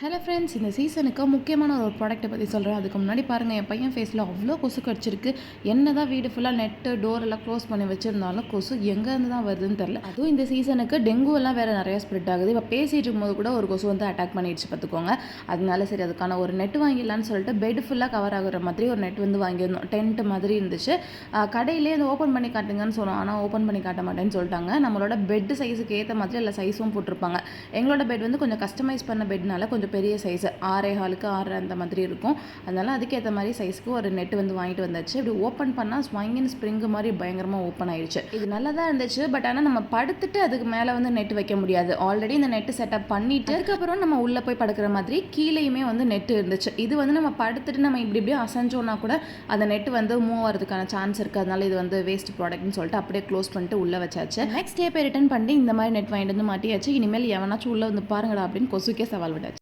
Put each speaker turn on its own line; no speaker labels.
Hello friends, இந்த சீசனுக்கு முக்கியமான ஒரு ப்ராடக்ட்டை பற்றி சொல்கிறேன். அதுக்கு முன்னாடி பாருங்கள், என் பையன் ஃபேஸில் அவ்வளோ கொசு கடிச்சிருக்கு. என்ன தான் வீடு ஃபுல்லாக நெட்டு டோர் எல்லாம் க்ளோஸ் பண்ணி வச்சுருந்தாலும் கொசு எங்கேருந்து தான் வருதுன்னு தெரில. அதுவும் இந்த சீசனுக்கு டெங்கு எல்லாம் வேறு நிறையா ஸ்ப்ரெட் ஆகுது. இப்போ பேசிகிட்டு இருக்கும்போது கூட ஒரு கொசு வந்து அட்டாக் பண்ணிடுச்சு பார்த்துக்கோங்க. அதனால சரி, அதுக்கான ஒரு நெட் வாங்கிடலான்னு சொல்லிட்டு பெட் ஃபுல்லாக கவர் ஆகுற மாதிரி ஒரு நெட் வந்து வாங்கியிருந்தோம். டென்ட் மாதிரி இருந்துச்சு. கடையிலே வந்து ஓப்பன் பண்ணி காட்டுங்கன்னு சொன்னோம். ஆனால் ஓப்பன் பண்ணி காட்ட மாட்டேன்னு சொல்லிட்டாங்க. நம்மளோட பெட் சைஸுக்கு ஏற்ற மாதிரி எல்லா சைஸும் போட்டிருப்பாங்க. எங்களோட பெட் வந்து கொஞ்சம் கஸ்டமைஸ் பண்ண பெட்னால கொஞ்சம் பெரிய சைஸு 6.25க்கு 6 அந்த மாதிரி இருக்கும். அதனால் அதுக்கேற்ற மாதிரி சைஸ்க்கு ஒரு நெட் வந்து வாங்கிட்டு வந்தாச்சு. இப்படி ஓப்பன் பண்ணால் ஸ்வைங்கின் ஸ்ப்ரிங் மாதிரி பயங்கரமாக ஓப்பன் ஆயிடுச்சு. இது நல்லா தான் இருந்துச்சு. பட் ஆனால் நம்ம படுத்துட்டு அதுக்கு மேலே வந்து நெட் வைக்க முடியாது. ஆல்ரெடி இந்த நெட்டு செட்டப் பண்ணிவிட்டு அதுக்கப்புறம் நம்ம உள்ளே போய் படுக்கிற மாதிரி கீழேயுமே வந்து நெட்டு இருந்துச்சு. இது வந்து நம்ம படுத்துட்டு நம்ம இப்படி அசைஞ்சோன்னா கூட அந்த நெட்டு வந்து மூவ் ஆகிறதுக்கான சான்ஸ் இருக்குது. அதனால இது வந்து வேஸ்ட் ப்ராடக்ட்னு சொல்லிட்டு அப்படியே க்ளோஸ் பண்ணிட்டு உள்ளே வச்சாச்சு. நெக்ஸ்ட் டே போய் ரிட்டர்ன் பண்ணி இந்த மாதிரி நெட் வாங்கிட்டு வந்து மாட்டியாச்சு. இனிமேல் எவனாச்சும் உள்ளே வந்து பாருங்கடா அப்படின்னு கொசுக்கே சவால் விட்டாச்சு.